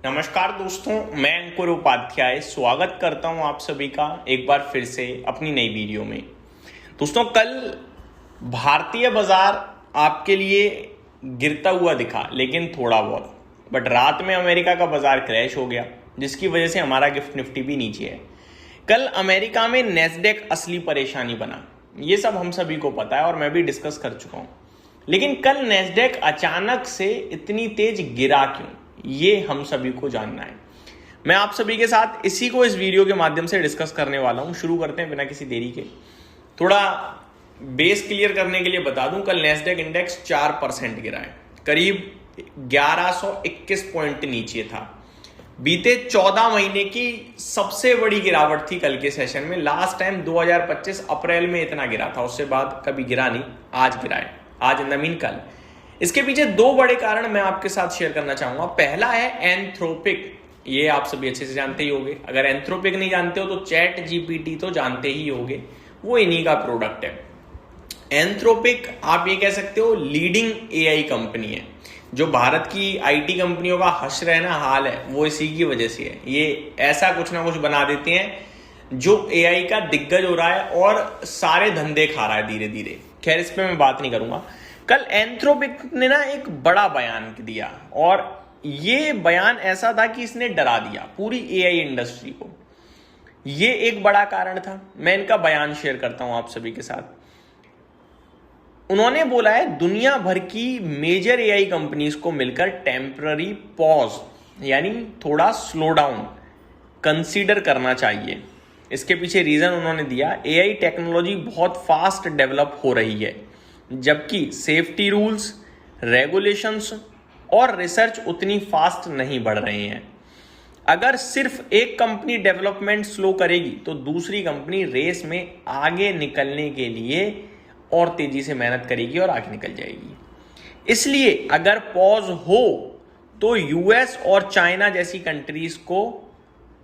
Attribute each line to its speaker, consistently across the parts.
Speaker 1: नमस्कार दोस्तों, मैं अंकुर उपाध्याय स्वागत करता हूं आप सभी का एक बार फिर से अपनी नई वीडियो में। दोस्तों, कल भारतीय बाजार आपके लिए गिरता हुआ दिखा, लेकिन थोड़ा बहुत, बट रात में अमेरिका का बाजार क्रैश हो गया, जिसकी वजह से हमारा गिफ्ट निफ्टी भी नीचे है। कल अमेरिका में नैस्डैक असली परेशानी बना, ये सब हम सभी को पता है और मैं भी डिस्कस कर चुका हूं। लेकिन कल नैस्डैक अचानक से इतनी तेज गिरा क्यों, ये हम सभी को जानना है। मैं आप सभी के साथ इसी को इस वीडियो के माध्यम से डिस्कस करने वाला हूं। शुरू करते हैं बिना किसी देरी के। थोड़ा बेस क्लियर करने के लिए बता दूं, कल नैस्डैक इंडेक्स 4% गिरा है, करीब 1121 पॉइंट नीचे था। बीते 14 महीने की सबसे बड़ी गिरावट थी कल के सेशन में। लास्ट टाइम 2025 अप्रैल में इतना गिरा था, उससे बाद कभी गिरा नहीं, आज गिरा है, आज इन द मीन कल। इसके पीछे दो बड़े कारण मैं आपके साथ शेयर करना चाहूंगा। पहला है एंथ्रोपिक, ये आप सभी अच्छे से जानते ही होंगे। अगर एंथ्रोपिक नहीं जानते हो तो चैट जीपीटी तो जानते ही होंगे, वो इन्हीं का प्रोडक्ट है। एंथ्रोपिक आप ये कह सकते हो लीडिंग एआई कंपनी है। जो भारत की आईटी कंपनियों का हश्र रहना हाल है, वो इसी की वजह से है। ये ऐसा कुछ ना कुछ बना देते हैं जो एआई का दिग्गज हो रहा है और सारे धंधे खा रहा है धीरे धीरे। खैर, इस पे मैं बात नहीं करूंगा। कल एंथ्रोपिक ने ना एक बड़ा बयान दिया, और ये बयान ऐसा था कि इसने डरा दिया पूरी एआई इंडस्ट्री को। ये एक बड़ा कारण था। मैं इनका बयान शेयर करता हूं आप सभी के साथ। उन्होंने बोला है दुनिया भर की मेजर एआई कंपनीज को मिलकर टेम्पररी पॉज, यानी थोड़ा स्लो डाउन कंसीडर करना चाहिए। इसके पीछे रीजन उन्होंने दिया, एआई टेक्नोलॉजी बहुत फास्ट डेवलप हो रही है, जबकि सेफ्टी रूल्स, रेगुलेशंस और रिसर्च उतनी फास्ट नहीं बढ़ रहे हैं। अगर सिर्फ एक कंपनी डेवलपमेंट स्लो करेगी तो दूसरी कंपनी रेस में आगे निकलने के लिए और तेजी से मेहनत करेगी और आगे निकल जाएगी। इसलिए अगर पॉज हो तो यूएस और चाइना जैसी कंट्रीज को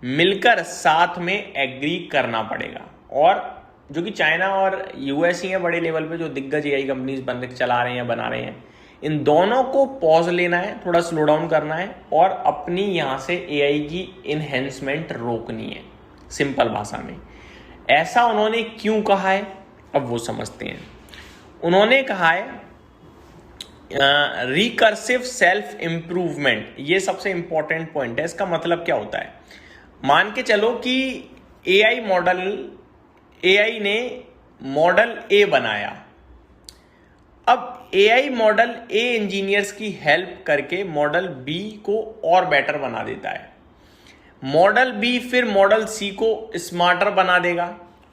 Speaker 1: मिलकर साथ में एग्री करना पड़ेगा, और जो कि चाइना और यूएस ही है बड़े लेवल पे, जो दिग्गज एआई कंपनीज चला रहे हैं, बना रहे हैं। इन दोनों को पॉज लेना है, थोड़ा स्लो डाउन करना है और अपनी यहां से एआई की इनहेंसमेंट रोकनी है। सिंपल भाषा में ऐसा उन्होंने क्यों कहा है, अब वो समझते हैं। उन्होंने कहा है रिकर्सिव सेल्फ इंप्रूवमेंट, ये सबसे इंपॉर्टेंट पॉइंट है। इसका मतलब क्या होता है, मान के चलो कि एआई ने मॉडल ए बनाया। अब एआई मॉडल ए इंजीनियर्स की हेल्प करके मॉडल बी को और बेटर बना देता है। मॉडल बी फिर मॉडल सी को स्मार्टर बना देगा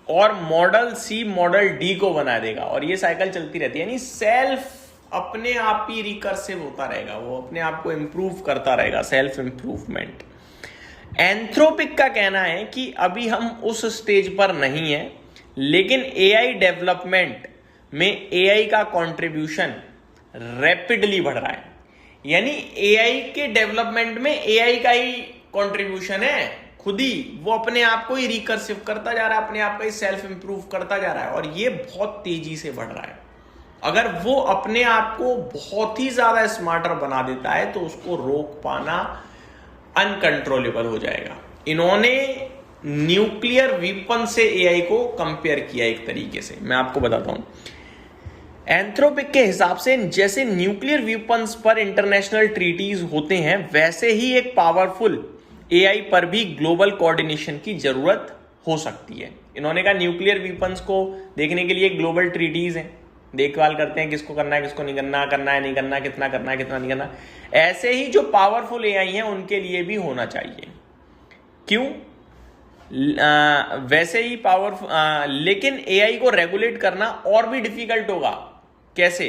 Speaker 1: और मॉडल सी मॉडल डी को बना देगा, और ये साइकिल चलती रहती है। यानी सेल्फ अपने आप ही रिकर्सिव होता रहेगा, वो अपने आप को इंप्रूव करता रहेगा, सेल्फ इंप्रूवमेंट। एंथ्रोपिक का कहना है कि अभी हम उस स्टेज पर नहीं है, लेकिन एआई डेवलपमेंट में एआई का कंट्रीब्यूशन रैपिडली बढ़ रहा है। यानी एआई के डेवलपमेंट में एआई का ही कंट्रीब्यूशन है, खुद ही वो अपने आप को ही रिकर्सिव करता जा रहा है, अपने आप का ही सेल्फ इंप्रूव करता जा रहा है, और ये बहुत तेजी से बढ़ रहा है। अगर वो अपने आप को बहुत ही ज्यादा स्मार्टर बना देता है तो उसको रोक पाना अनकंट्रोलेबल हो जाएगा। इन्होंने न्यूक्लियर वीपन से एआई को कंपेयर किया एक तरीके से। मैं आपको बताता हूं, एंथ्रोपिक के हिसाब से जैसे न्यूक्लियर वीपन्स पर इंटरनेशनल ट्रीटीज होते हैं, वैसे ही एक पावरफुल एआई पर भी ग्लोबल कोऑर्डिनेशन की जरूरत हो सकती है। इन्होंने कहा न्यूक्लियर वीपन्स को देखने के लिए ग्लोबल ट्रीटीज हैं, देखभाल करते हैं किसको करना है, किसको नहीं करना, करना है नहीं करना, कितना करना है कितना नहीं करना। ऐसे ही जो पावरफुल एआई हैं उनके लिए भी होना चाहिए। क्यों? वैसे ही लेकिन एआई को रेगुलेट करना और भी डिफिकल्ट होगा। कैसे?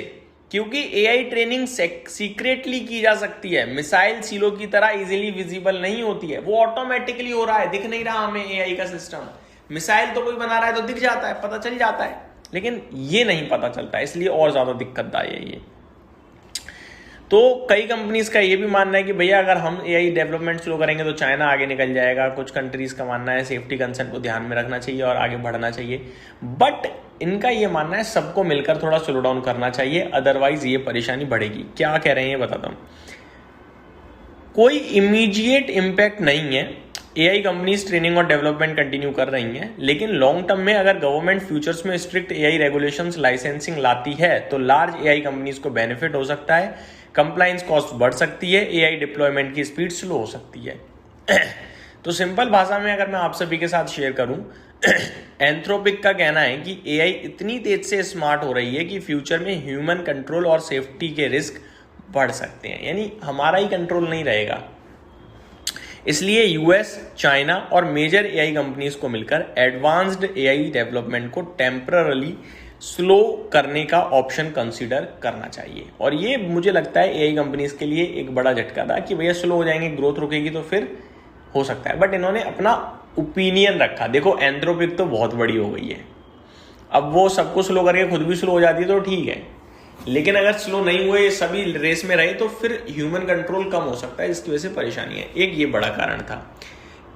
Speaker 1: क्योंकि एआई ट्रेनिंग सीक्रेटली की जा सकती है, मिसाइल सीलो की तरह इजीली विजिबल नहीं होती है। वो ऑटोमेटिकली हो रहा है, दिख नहीं रहा हमें एआई का सिस्टम। मिसाइल तो कोई बना रहा है तो दिख जाता है, पता चल जाता है, लेकिन ये नहीं पता चलता, इसलिए और ज्यादा दिक्कतदायी है ये। तो कई कंपनीज का ये भी मानना है कि भैया अगर हम एआई डेवलपमेंट स्लो करेंगे तो चाइना आगे निकल जाएगा। कुछ कंट्रीज का मानना है सेफ्टी कंसर्न को ध्यान में रखना चाहिए और आगे बढ़ना चाहिए। बट इनका ये मानना है सबको मिलकर थोड़ा स्लो डाउन करना चाहिए, अदरवाइज ये परेशानी बढ़ेगी। क्या कह रहे हैं ये बताता हूं। कोई इमीडिएट इम्पैक्ट नहीं है। एआई कंपनीज ट्रेनिंग और डेवलपमेंट कंटिन्यू कर रही हैं, लेकिन लॉन्ग टर्म में अगर गवर्नमेंट फ्यूचर्स में स्ट्रिक्ट एआई रेगुलेशंस लाइसेंसिंग लाती है तो लार्ज एआई कंपनीज को बेनिफिट हो सकता है, कंप्लायंस कॉस्ट बढ़ सकती है, एआई डिप्लॉयमेंट की स्पीड स्लो हो सकती है। तो सिंपल भाषा में अगर मैं आप सभी के साथ शेयर करूं, एंथ्रोपिक का कहना है कि एआई इतनी तेज से स्मार्ट हो रही है कि फ्यूचर में ह्यूमन कंट्रोल और सेफ्टी के रिस्क बढ़ सकते हैं, यानी हमारा ही कंट्रोल नहीं रहेगा। इसलिए यूएस, चाइना और मेजर एआई कंपनीज को मिलकर एडवांस्ड एआई डेवलपमेंट को टेम्पररी स्लो करने का ऑप्शन कंसीडर करना चाहिए। और ये मुझे लगता है एआई कंपनीज के लिए एक बड़ा झटका था कि भैया स्लो हो जाएंगे, ग्रोथ रुकेगी तो फिर हो सकता है। बट इन्होंने अपना ओपिनियन रखा। देखो एंथ्रोपिक तो बहुत बड़ी हो गई है, अब वो सबको स्लो करके खुद भी स्लो हो जाती है तो ठीक है, लेकिन अगर स्लो नहीं हुए, सभी रेस में रहे तो फिर ह्यूमन कंट्रोल कम हो सकता है, इसकी वजह से परेशानी है। एक ये बड़ा कारण था।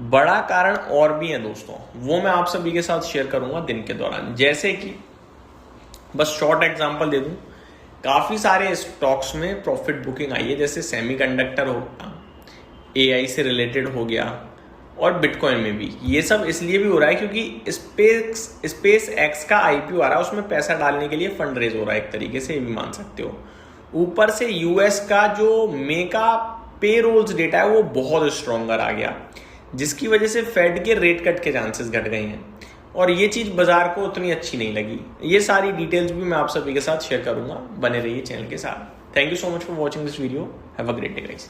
Speaker 1: बड़ा कारण और भी है दोस्तों, वो मैं आप सभी के साथ शेयर करूंगा दिन के दौरान। जैसे कि बस शॉर्ट एग्जांपल दे दूं, काफी सारे स्टॉक्स में प्रॉफिट बुकिंग आई है, जैसे सेमीकंडक्टर हो गया, एआई से रिलेटेड हो गया और बिटकॉइन में भी। ये सब इसलिए भी हो रहा है क्योंकि स्पेस एक्स का आईपीओ आ रहा है, उसमें पैसा डालने के लिए फंड रेज हो रहा है, एक तरीके से ये भी मान सकते हो। ऊपर से यूएस का जो मे का पे रोल्स डेटा है वो बहुत स्ट्रॉन्गर आ गया, जिसकी वजह से फेड के रेट कट के चांसेस घट गए हैं और ये चीज बाजार को उतनी अच्छी नहीं लगी। ये सारी डिटेल्स भी मैं आप सभी के साथ शेयर करूंगा, बने रहिए चैनल के साथ। Thank you so much for watching this video, have a great day guys.